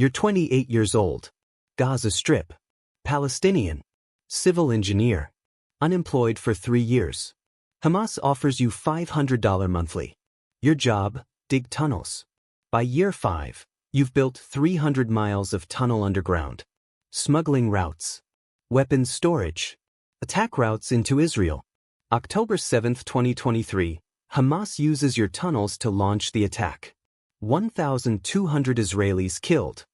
You're 28 years old. Gaza Strip. Palestinian. Civil engineer. Unemployed for 3 years. Hamas offers you $500 monthly. Your job, dig tunnels. By year 5, you've built 300 miles of tunnel underground. Smuggling routes. Weapons storage. Attack routes into Israel. October 7, 2023, Hamas uses your tunnels to launch the attack. 1,200 Israelis killed.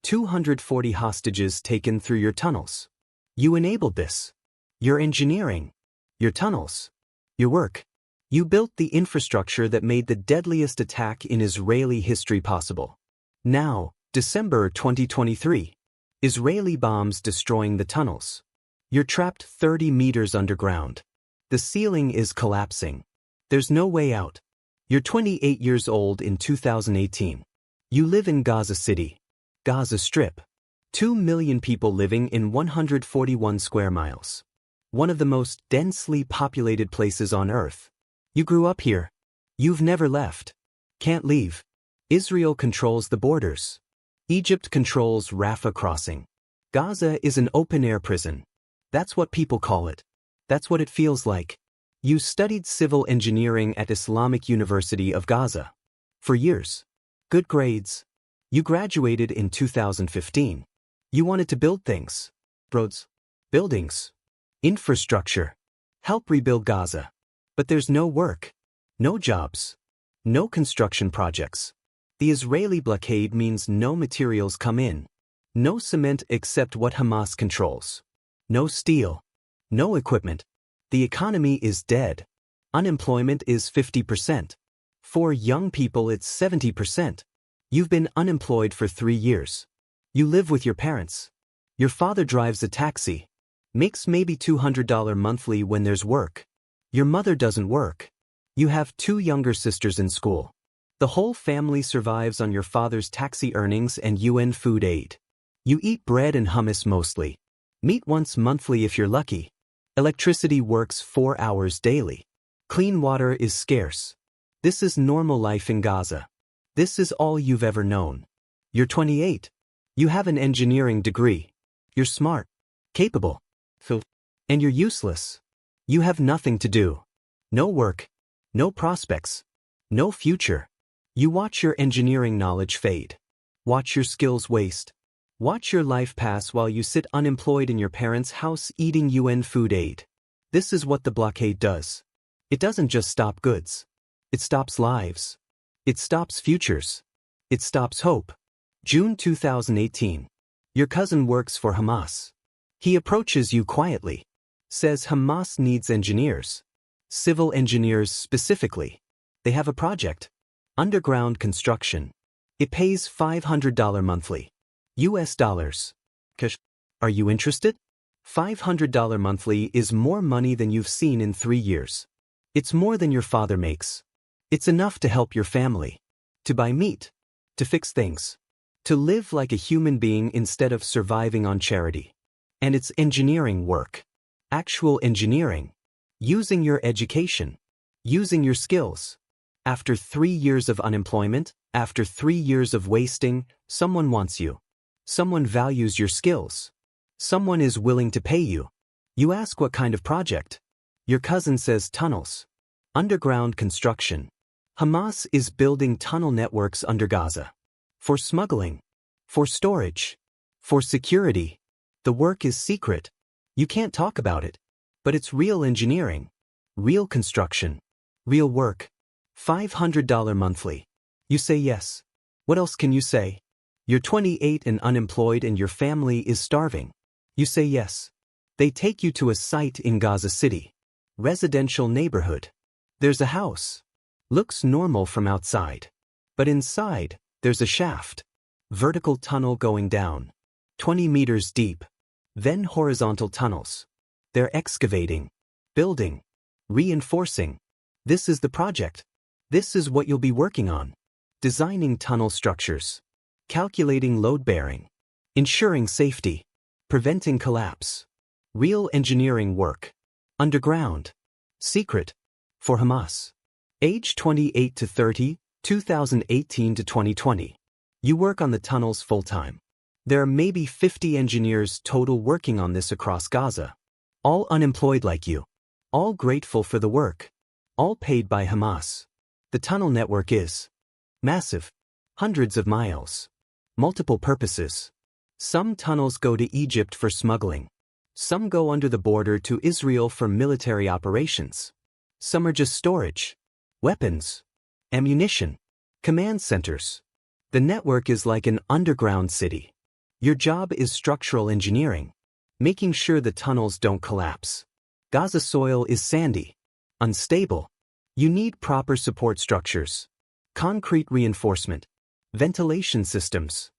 240 hostages taken through your tunnels. You enabled this. Your engineering. Your tunnels. Your work. You built the infrastructure that made the deadliest attack in Israeli history possible. Now, December 2023. Israeli bombs destroying the tunnels. You're trapped 30 meters underground. The ceiling is collapsing. There's no way out. You're 28 years old in 2018. You live in Gaza City. Gaza Strip. 2 million people living in 141 square miles. One of the most densely populated places on Earth. You grew up here. You've never left. Can't leave. Israel controls the borders. Egypt controls Rafah crossing. Gaza is an open-air prison. That's what people call it. That's what it feels like. You studied civil engineering at Islamic University of Gaza. For years. Good grades. You graduated in 2015. You wanted to build things. Roads. Buildings. Infrastructure. Help rebuild Gaza. But there's no work. No jobs. No construction projects. The Israeli blockade means no materials come in. No cement except what Hamas controls. No steel. No equipment. The economy is dead. Unemployment is 50%. For young people it's 70%. You've been unemployed for 3 years. You live with your parents. Your father drives a taxi. Makes maybe $200 monthly when there's work. Your mother doesn't work. You have 2 younger sisters in school. The whole family survives on your father's taxi earnings and UN food aid. You eat bread and hummus mostly. Meat once monthly if you're lucky. Electricity works 4 hours daily. Clean water is scarce. This is normal life in Gaza. This is all you've ever known. You're 28. You have an engineering degree. You're smart. Capable. And you're useless. You have nothing to do. No work. No prospects. No future. You watch your engineering knowledge fade. Watch your skills waste. Watch your life pass while you sit unemployed in your parents' house eating UN food aid. This is what the blockade does. It doesn't just stop goods. It stops lives. It stops futures. It stops hope. June 2018. Your cousin works for Hamas. He approaches you quietly. Says Hamas needs engineers. Civil engineers specifically. They have a project. Underground construction. It pays $500 monthly. US dollars. Cash. Are you interested? $500 monthly is more money than you've seen in 3 years. It's more than your father makes. It's enough to help your family. To buy meat. To fix things. To live like a human being instead of surviving on charity. And it's engineering work. Actual engineering. Using your education. Using your skills. After 3 years of unemployment, after 3 years of wasting, someone wants you. Someone values your skills. Someone is willing to pay you. You ask what kind of project. Your cousin says tunnels. Underground construction. Hamas is building tunnel networks under Gaza. For smuggling. For storage. For security. The work is secret. You can't talk about it. But it's real engineering. Real construction. Real work. $500 monthly. You say yes. What else can you say? You're 28 and unemployed and your family is starving. You say yes. They take you to a site in Gaza City. Residential neighborhood. There's a house. Looks normal from outside. But inside, there's a shaft. Vertical tunnel going down. 20 meters deep. Then horizontal tunnels. They're excavating. Building. Reinforcing. This is the project. This is what you'll be working on. Designing tunnel structures. Calculating load bearing. Ensuring safety. Preventing collapse. Real engineering work. Underground. Secret. For Hamas. Age 28 to 30, 2018 to 2020. You work on the tunnels full-time. There are maybe 50 engineers total working on this across Gaza. All unemployed like you. All grateful for the work. All paid by Hamas. The tunnel network is massive. Hundreds of miles. Multiple purposes. Some tunnels go to Egypt for smuggling. Some go under the border to Israel for military operations. Some are just storage. Weapons. Ammunition. Command centers. The network is like an underground city. Your job is structural engineering, making sure the tunnels don't collapse. Gaza soil is sandy, unstable. You need proper support structures, concrete reinforcement, ventilation systems,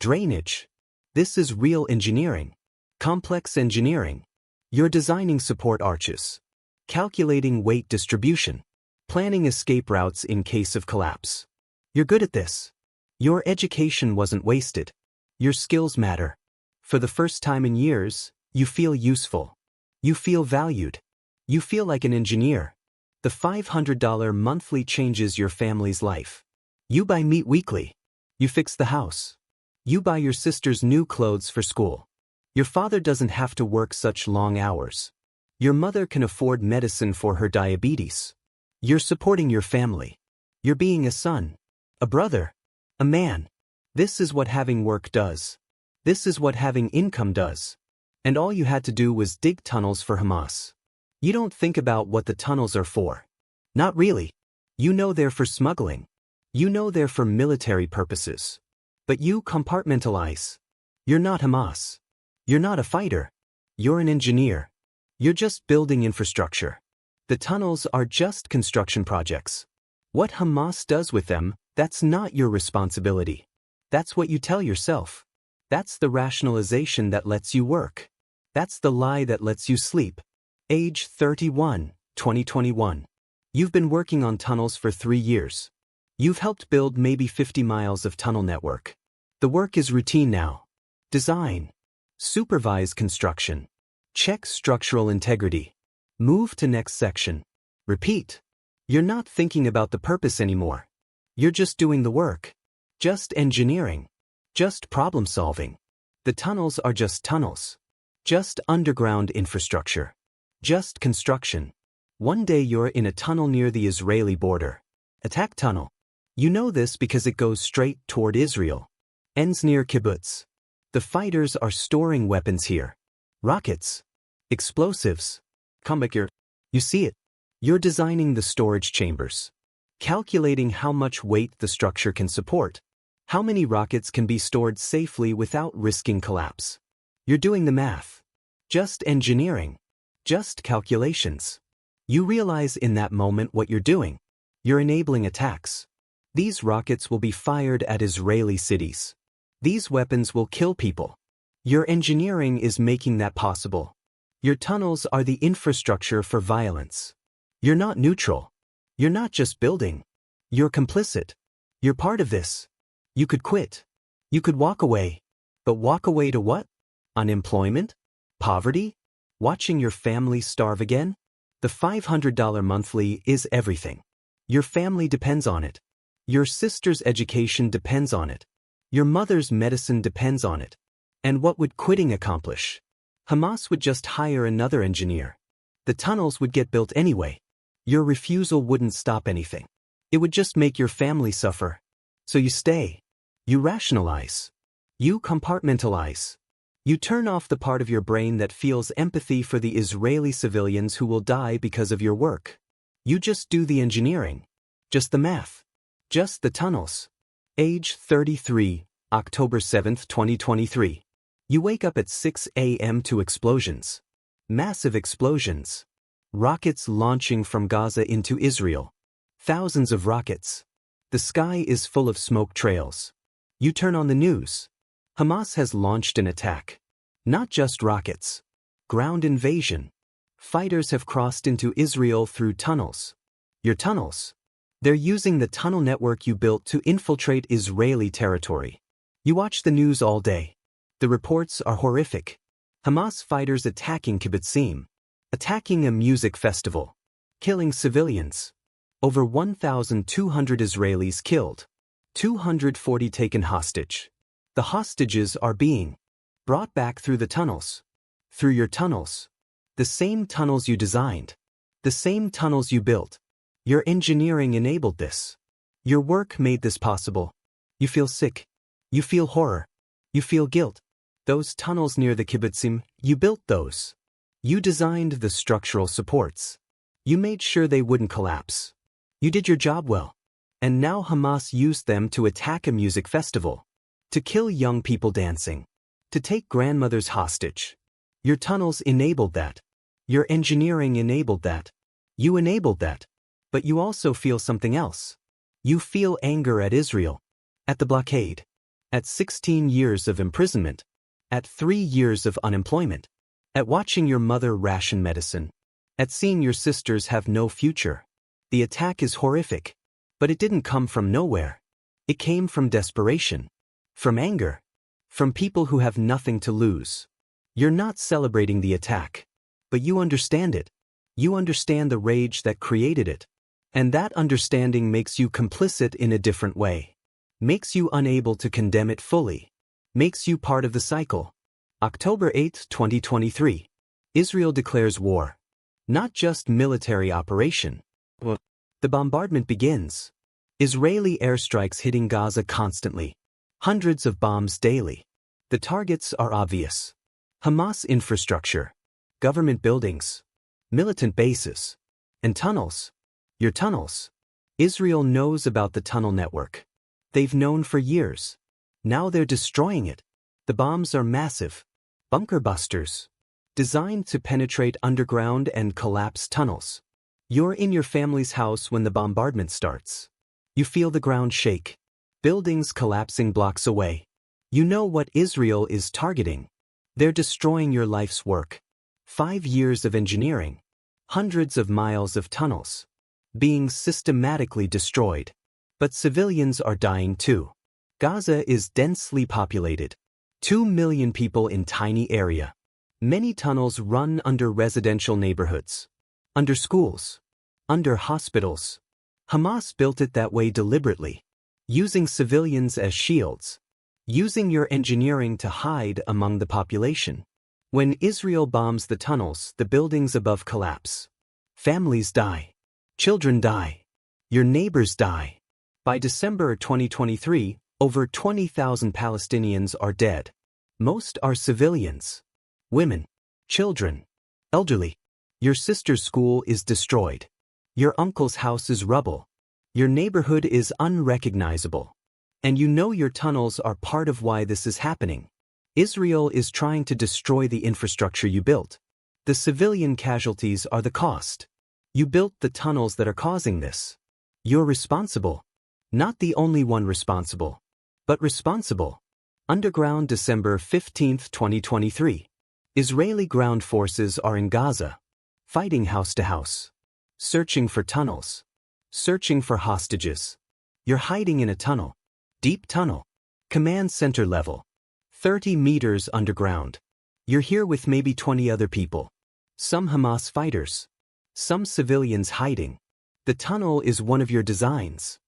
drainage. This is real engineering, complex engineering. You're designing support arches, calculating weight distribution, planning escape routes in case of collapse. You're good at this. Your education wasn't wasted. Your skills matter. For the first time in years, you feel useful. You feel valued. You feel like an engineer. The $500 monthly changes your family's life. You buy meat weekly. You fix the house. You buy your sister's new clothes for school. Your father doesn't have to work such long hours. Your mother can afford medicine for her diabetes. You're supporting your family. You're being a son, a brother, a man. This is what having work does. This is what having income does. And all you had to do was dig tunnels for Hamas. You don't think about what the tunnels are for. Not really. You know they're for smuggling. You know they're for military purposes. But you compartmentalize. You're not Hamas. You're not a fighter. You're an engineer. You're just building infrastructure. The tunnels are just construction projects. What Hamas does with them, that's not your responsibility. That's what you tell yourself. That's the rationalization that lets you work. That's the lie that lets you sleep. Age 31, 2021. You've been working on tunnels for 3 years. You've helped build maybe 50 miles of tunnel network. The work is routine now. Design. Supervise construction. Check structural integrity. Move to next section. Repeat. You're not thinking about the purpose anymore. You're just doing the work. Just engineering. Just problem solving. The tunnels are just tunnels. Just underground infrastructure. Just construction. One day you're in a tunnel near the Israeli border. Attack tunnel. You know this because it goes straight toward Israel. Ends near kibbutz. The fighters are storing weapons here. Rockets. Explosives. Come back here. You see it. You're designing the storage chambers. Calculating how much weight the structure can support. How many rockets can be stored safely without risking collapse? You're doing the math. Just engineering. Just calculations. You realize in that moment what you're doing. You're enabling attacks. These rockets will be fired at Israeli cities. These weapons will kill people. Your engineering is making that possible. Your tunnels are the infrastructure for violence. You're not neutral. You're not just building. You're complicit. You're part of this. You could quit. You could walk away. But walk away to what? Unemployment? Poverty? Watching your family starve again? The $500 monthly is everything. Your family depends on it. Your sister's education depends on it. Your mother's medicine depends on it. And what would quitting accomplish? Hamas would just hire another engineer. The tunnels would get built anyway. Your refusal wouldn't stop anything. It would just make your family suffer. So you stay. You rationalize. You compartmentalize. You turn off the part of your brain that feels empathy for the Israeli civilians who will die because of your work. You just do the engineering. Just the math. Just the tunnels. Age 33, October 7, 2023. You wake up at 6 a.m. to explosions. Massive explosions. Rockets launching from Gaza into Israel. Thousands of rockets. The sky is full of smoke trails. You turn on the news. Hamas has launched an attack. Not just rockets. Ground invasion. Fighters have crossed into Israel through tunnels. Your tunnels. They're using the tunnel network you built to infiltrate Israeli territory. You watch the news all day. The reports are horrific. Hamas fighters attacking kibbutzim. Attacking a music festival. Killing civilians. Over 1,200 Israelis killed. 240 taken hostage. The hostages are being brought back through the tunnels. Through your tunnels. The same tunnels you designed. The same tunnels you built. Your engineering enabled this. Your work made this possible. You feel sick. You feel horror. You feel guilt. Those tunnels near the kibbutzim, you built those. You designed the structural supports. You made sure they wouldn't collapse. You did your job well. And now Hamas used them to attack a music festival. To kill young people dancing. To take grandmothers hostage. Your tunnels enabled that. Your engineering enabled that. You enabled that. But you also feel something else. You feel anger at Israel. At the blockade. At 16 years of imprisonment. At 3 years of unemployment. At watching your mother ration medicine. At seeing your sisters have no future. The attack is horrific. But it didn't come from nowhere. It came from desperation. From anger. From people who have nothing to lose. You're not celebrating the attack. But you understand it. You understand the rage that created it. And that understanding makes you complicit in a different way. Makes you unable to condemn it fully. Makes you part of the cycle. October 8, 2023. Israel declares war. Not just military operation. The bombardment begins. Israeli airstrikes hitting Gaza constantly. Hundreds of bombs daily. The targets are obvious. Hamas infrastructure. Government buildings. Militant bases. And tunnels. Your tunnels. Israel knows about the tunnel network. They've known for years. Now they're destroying it. The bombs are massive. Bunker busters. Designed to penetrate underground and collapse tunnels. You're in your family's house when the bombardment starts. You feel the ground shake. Buildings collapsing blocks away. You know what Israel is targeting. They're destroying your life's work. 5 years of engineering. Hundreds of miles of tunnels. Being systematically destroyed. But civilians are dying too. Gaza is densely populated. 2 million people in tiny area. Many tunnels run under residential neighborhoods. Under schools. Under hospitals. Hamas built it that way deliberately. Using civilians as shields. Using your engineering to hide among the population. When Israel bombs the tunnels, the buildings above collapse. Families die. Children die. Your neighbors die. By December 2023, over 20,000 Palestinians are dead. Most are civilians. Women. Children. Elderly. Your sister's school is destroyed. Your uncle's house is rubble. Your neighborhood is unrecognizable. And you know your tunnels are part of why this is happening. Israel is trying to destroy the infrastructure you built. The civilian casualties are the cost. You built the tunnels that are causing this. You're responsible. Not the only one responsible. But responsible. Underground, December 15, 2023. Israeli ground forces are in Gaza. Fighting house to house. Searching for tunnels. Searching for hostages. You're hiding in a tunnel. Deep tunnel. Command center level. 30 meters underground. You're here with maybe 20 other people. Some Hamas fighters. Some civilians hiding. The tunnel is one of your designs.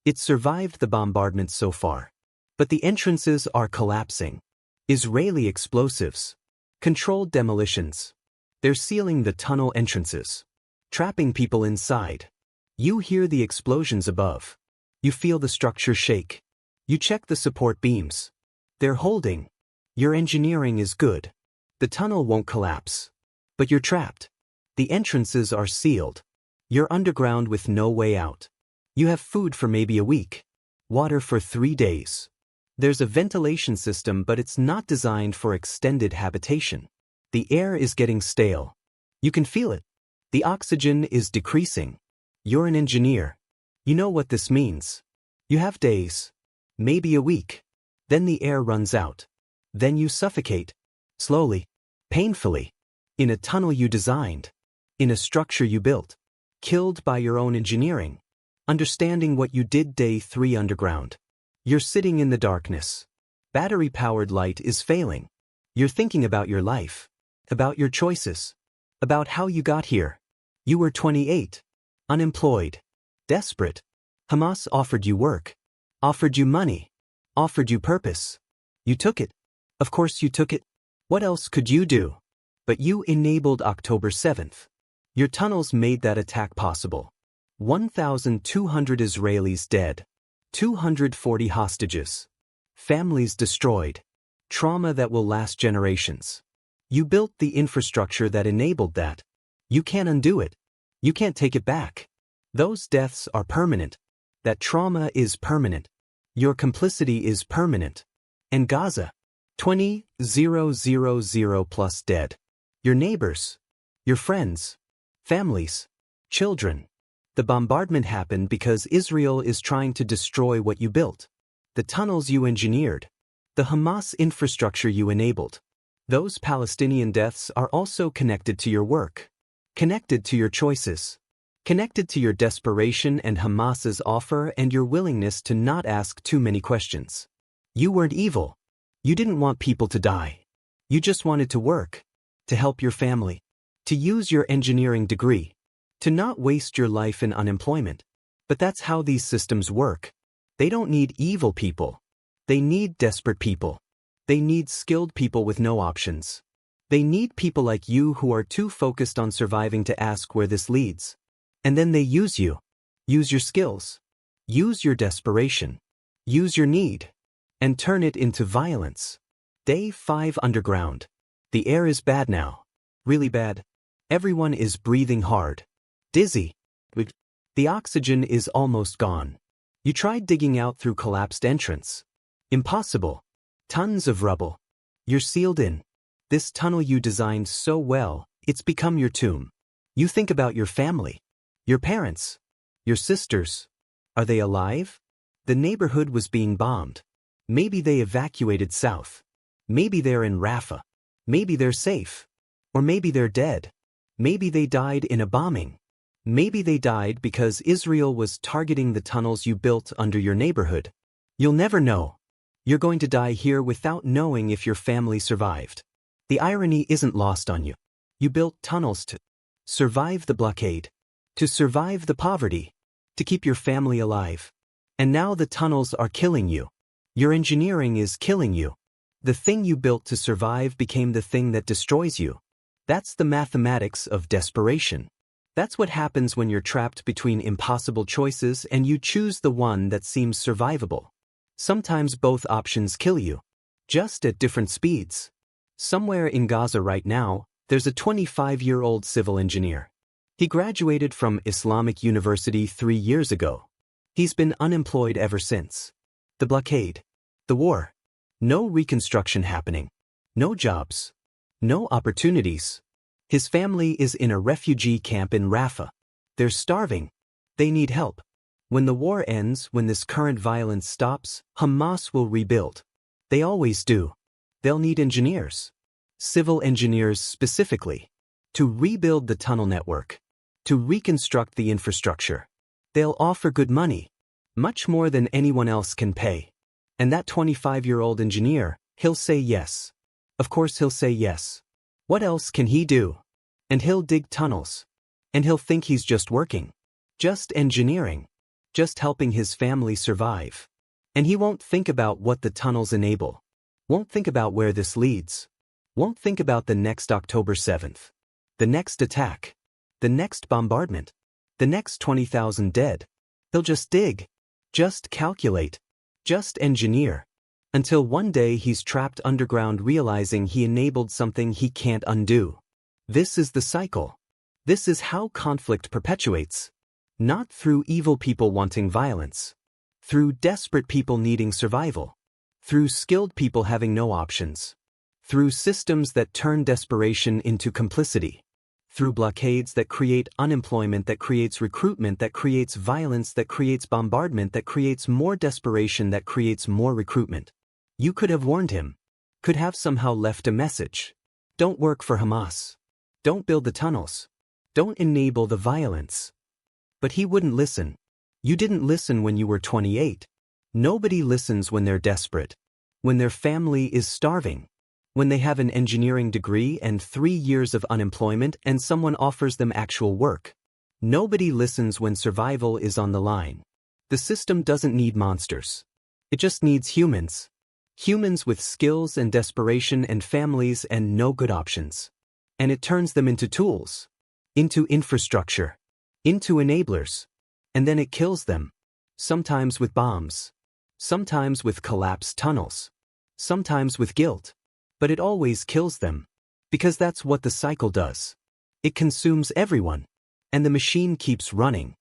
It survived the bombardment so far. But the entrances are collapsing. Israeli explosives. Controlled demolitions. They're sealing the tunnel entrances. Trapping people inside. You hear the explosions above. You feel the structure shake. You check the support beams. They're holding. Your engineering is good. The tunnel won't collapse. But you're trapped. The entrances are sealed. You're underground with no way out. You have food for maybe a week. Water for 3 days. There's a ventilation system, but it's not designed for extended habitation. The air is getting stale. You can feel it. The oxygen is decreasing. You're an engineer. You know what this means. You have days. Maybe a week. Then the air runs out. Then you suffocate. Slowly. Painfully. In a tunnel you designed. In a structure you built. Killed by your own engineering. Understanding what you did day 3 underground. You're sitting in the darkness. Battery-powered light is failing. You're thinking about your life. About your choices. About how you got here. You were 28. Unemployed. Desperate. Hamas offered you work, offered you money, offered you purpose. You took it. Of course you took it. What else could you do? But you enabled October 7th. Your tunnels made that attack possible. 1,200 Israelis dead. 240 hostages. Families destroyed. Trauma that will last generations. You built the infrastructure that enabled that. You can't undo it. You can't take it back. Those deaths are permanent. That trauma is permanent. Your complicity is permanent. And Gaza? 20,000 plus dead. Your neighbors. Your friends. Families. Children. The bombardment happened because Israel is trying to destroy what you built. The tunnels you engineered. The Hamas infrastructure you enabled. Those Palestinian deaths are also connected to your work. Connected to your choices. Connected to your desperation and Hamas's offer and your willingness to not ask too many questions. You weren't evil. You didn't want people to die. You just wanted to work. To help your family. To use your engineering degree. To not waste your life in unemployment. But that's how these systems work. They don't need evil people. They need desperate people. They need skilled people with no options. They need people like you who are too focused on surviving to ask where this leads. And then they use you. Use your skills. Use your desperation. Use your need. And turn it into violence. Day 5 underground. The air is bad now. Really bad. Everyone is breathing hard. Dizzy. The oxygen is almost gone. You tried digging out through collapsed entrance. Impossible. Tons of rubble. You're sealed in. This tunnel you designed so well, it's become your tomb. You think about your family. Your parents. Your sisters. Are they alive? The neighborhood was being bombed. Maybe they evacuated south. Maybe they're in Rafah. Maybe they're safe. Or maybe they're dead. Maybe they died in a bombing. Maybe they died because Israel was targeting the tunnels you built under your neighborhood. You'll never know. You're going to die here without knowing if your family survived. The irony isn't lost on you. You built tunnels to survive the blockade, to survive the poverty, to keep your family alive. And now the tunnels are killing you. Your engineering is killing you. The thing you built to survive became the thing that destroys you. That's the mathematics of desperation. That's what happens when you're trapped between impossible choices and you choose the one that seems survivable. Sometimes both options kill you. Just at different speeds. Somewhere in Gaza right now, there's a 25-year-old civil engineer. He graduated from Islamic University 3 years ago. He's been unemployed ever since. The blockade. The war. No reconstruction happening. No jobs. No opportunities. His family is in a refugee camp in Rafah. They're starving. They need help. When the war ends, when this current violence stops, Hamas will rebuild. They always do. They'll need engineers. Civil engineers specifically. To rebuild the tunnel network. To reconstruct the infrastructure. They'll offer good money. Much more than anyone else can pay. And that 25-year-old engineer, he'll say yes. Of course he'll say yes. What else can he do? And he'll dig tunnels. And he'll think he's just working. Just engineering. Just helping his family survive. And he won't think about what the tunnels enable. Won't think about where this leads. Won't think about the next October 7th. The next attack. The next bombardment. The next 20,000 dead. He'll just dig. Just calculate. Just engineer. Until one day he's trapped underground realizing he enabled something he can't undo. This is the cycle. This is how conflict perpetuates. Not through evil people wanting violence. Through desperate people needing survival. Through skilled people having no options. Through systems that turn desperation into complicity. Through blockades that create unemployment, that creates recruitment, that creates violence, that creates bombardment, that creates more desperation, that creates more recruitment. You could have warned him. Could have somehow left a message. Don't work for Hamas. Don't build the tunnels. Don't enable the violence. But he wouldn't listen. You didn't listen when you were 28. Nobody listens when they're desperate. When their family is starving. When they have an engineering degree and 3 years of unemployment and someone offers them actual work. Nobody listens when survival is on the line. The system doesn't need monsters. It just needs humans. Humans with skills and desperation and families and no good options. And it turns them into tools, into infrastructure, into enablers. And then it kills them. Sometimes with bombs. Sometimes with collapsed tunnels. Sometimes with guilt. But it always kills them. Because that's what the cycle does. It consumes everyone. And the machine keeps running.